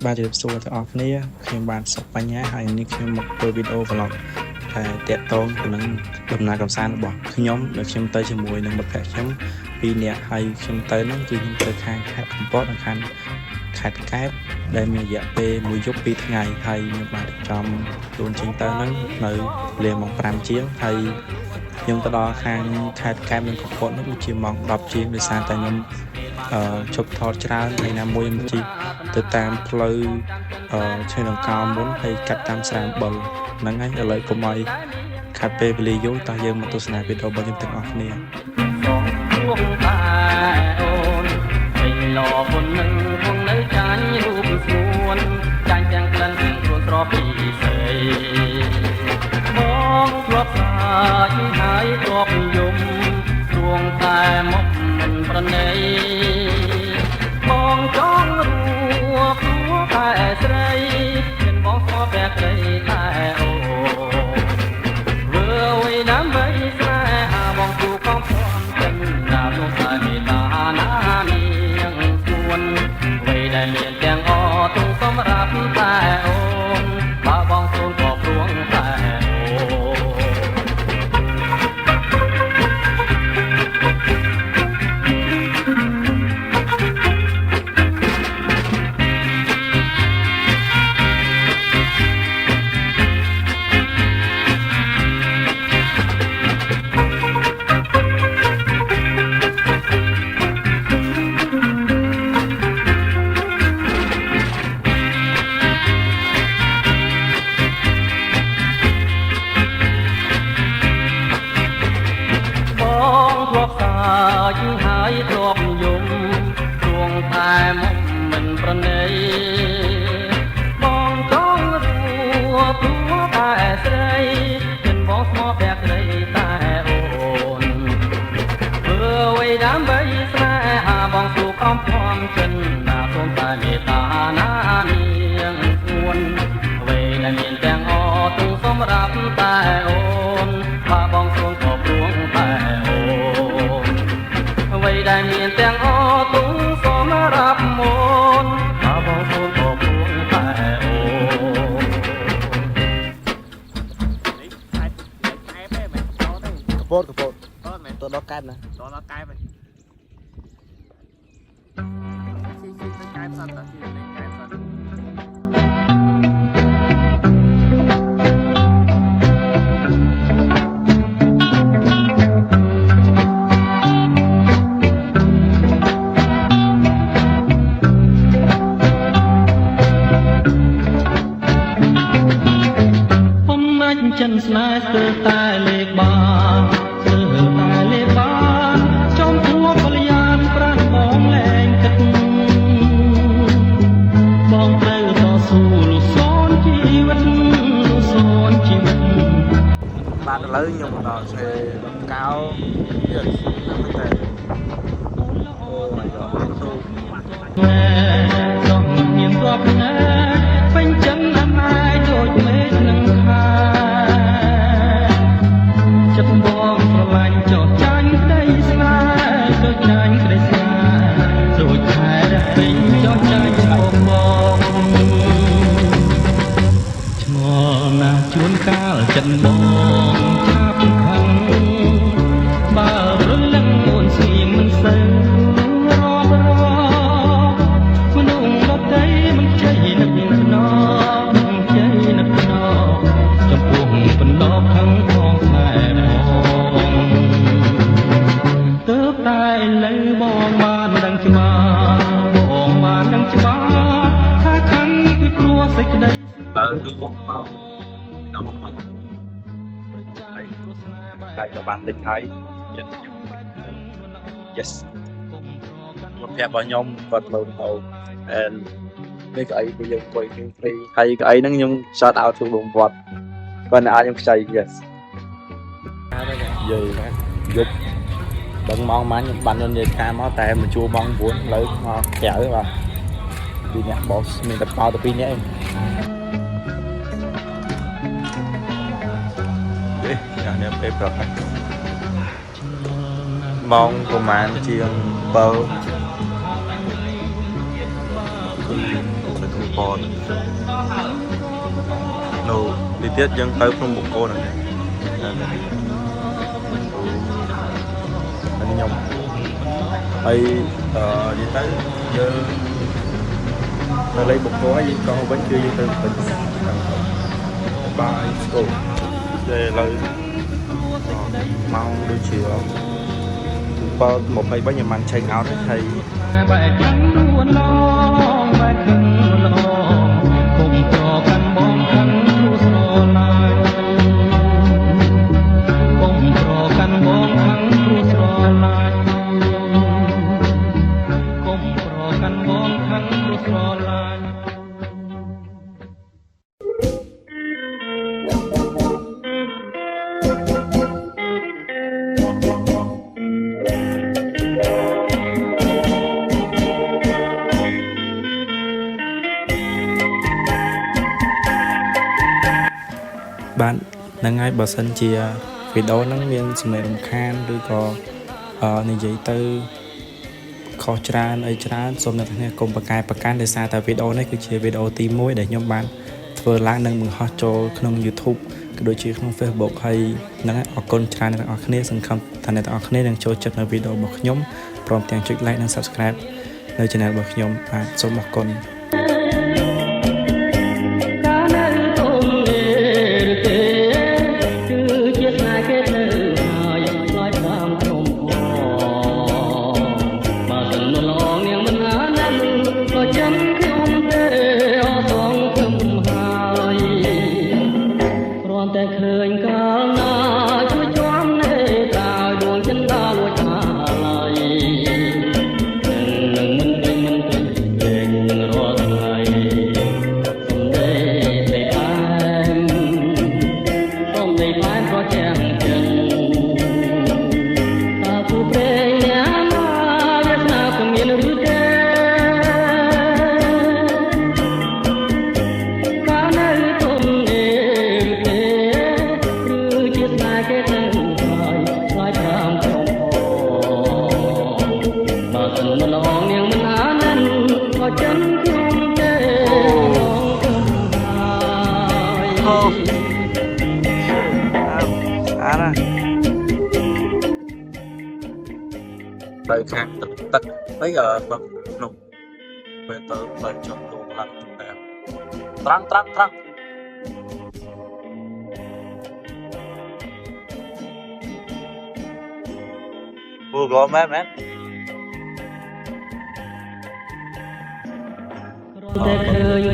បាទជម្រាបសួរទាំងអស់គ្នាខ្ញុំបាទសុកបញ្ញាហើយនេះខ្ញុំមកធ្វើវីដេអូ vlog តែតាក់ទងទៅនឹងដំណើរកម្សាន្តរបស់ខ្ញុំដែលខ្ញុំទៅជាមួយនឹងមិត្តភក្តិខ្ញុំ2នាក់ហើយខ្ញុំទៅហ្នឹងគឺខ្ញុំទៅខាងខេត្តកំពតនិងខាងខេត្តកែបដែលមានរយៈពេល1យប់2ថ្ងៃហើយខ្ញុំបាទចំខ្លួនចេញទៅហ្នឹងនៅលាម៉ោង5ជាងហើយខ្ញុំទៅដល់ខាងខេត្តកែបនិងកំពតនោះគឺជាម៉ោង10ជាងដោយសារតែខ្ញុំជប់ថតច្រើនហើយណាមួយខ្ញុំជីទៅតាមផ្លូវឈើដង្កោមុនហើយកាត់តាមស្រាមបឹលហ្នឹងហើយឥឡូវកុំឲ្យខាត់ពេលវេលាយូរតោះយើងមកទស្សនាវីដេអូរបស់ខ្ញុំទាំងអស់គ្នាមុននឹងគង់នៅចាញ់រូបស្មួនចាញ់ទាំងក្លិនទាំងខ្លួនស្រពីស្រីបងធ្លាប់សាច់ហើយធ្លាប់យំទ្រង់តែមកមិនប្រណីបងចង់រួបព្រោះតែស្រីមានបងស្គាល់តែក្តីតែអូធ្វើអ្វីដើម្បីស្នេហាបងទូកំភំទាំងណាលោកតែមេត្តាណាដែលមានទាំងអទុំសម្រាប់តែអូនបើបងសូនក៏ព្រួងតែហើយធ្លាប់យំទ្រង់តែមកមិនប្រណីបងចង់រួបព្រោះតែស្រីមានបងស្មោះតែក្តីតែអូនធ្វើអ្វីដើម្បីស្នេហាបងสู้កំភំចិនណាសូមតែមេត្តាណានាងស្ងួនអ្វីដែលមានទាំងអទុំសម្រាប់តែអូនបើបងសូនក៏ព្រួងតែអូនអ្វីដែលមានទាំងអទុំសម្រាប់មុនបើបងសូនក៏ព្រួងតែអូនេះខែទេមិនចោលទេកពតមែនទៅដល់កែបណាដល់កែបហើយស៊ីទៅកែបសិនទៅស៊ីទៅកែបសិនចិនស្នេហ៍ស្ទើរតែលេខបានស្ទើរតែលេខបានចំព្រោះបលយានប្រាំបងលែងគិតបងត្រូវតស៊ូលុសូនជីវិតលុសូនជីវិតបាទឥឡូវខ្ញុំដល់ឆ្នេរកៅយេតែអូmy god ទូក្នុងមានរាប់ណាពេញចិនអនាយដូចមេឃនឹងខាចិត្តបងស្រឡាញ់ចោះចាញ់ក្តីស្នេហ៍ចោះចាញ់ក្តីស្នេហ៍ដូចខែដែលពេញចោះចាញ់មកបងឆ្ងល់ណាស់ជួនកាលចិត្តបងឆាប់ខឹងបើរលឹងអូនស្ងៀមមិនសូវរាប់មនុស្សដទៃមិនចេះនឹកណោចេះនឹកណោចំពោះបណ្ដោខឹងផងតែបងទើបតែឥឡូវបងបានដឹងច្បាស់បងបានដឹងច្បាស់ថាខឹងគឺព្រោះសេចក្តីបើគឺបងតែក៏បានលេចហើយ yes មកប្រាប់របស់ខ្ញុំគាត់មើលទៅនេះកៅអីដែលយើងអង្គុយឃើញហ្វ្រីហើយកៅអីហ្នឹងខ្ញុំ shout out ជូនបងគាត់គាត់អាចខ្ញុំខ្ចី yes យាយយប់ដឹងម៉ោងម៉ាញខ្ញុំបាននិយាយថាមកតែមកជួម៉ោង 9 ឥឡូវមកក្រៅបាទពីអ្នក boss មានតែបោទៅ2នាក់ឯងនេះអ្នកពេលប្រហែលម៉ោងប្រហែលជាង7 ปอนโน่ดิเตียยังเติมพรมบุกโกนอันนี้ยมไอ้ดีเตอร์เยอะอะไรบุกโกให้ก็vẫn chưa đi từ tỉnh bài school để lời mau đôi chiều có một bài bao nhiêu màn check out đấy thầy bài trắng luôn lo bài trắng lo cùng cho căn bóng khăn ru sò lại cùng cho căn bóng khăn ru sò lại cùng cho căn bóng khăn ru sò lại បានហ្នឹងហើយបើសិនជាវីដេអូហ្នឹងមានសំឡេងរំខានឬក៏និយាយទៅខុសច្រើនអីច្រើនសូមអ្នកទាំងនេះកុំប្រកែប្រកាន់ដោយសារតែវីដេអូនេះគឺជាវីដេអូទី1ដែលខ្ញុំបានធ្វើឡើងនិងបង្ហោះចូលក្នុង YouTube ក៏ដូចជាក្នុង Facebook ហើយហ្នឹងហើយអរគុណច្រើនអ្នកទាំងអស់គ្នាសង្ឃឹមថាអ្នកទាំងអស់គ្នានឹងចូលចិត្តនៅវីដេអូរបស់ខ្ញុំព្រមទាំងចុច like និង Subscribe នៅ Channel របស់ខ្ញុំបាទសូមអរគុណទៅខាងទឹកអីបើនោះពេលទៅបើចង់ទូឡើងតែត្រង់ពូក៏មែនតែឃើញ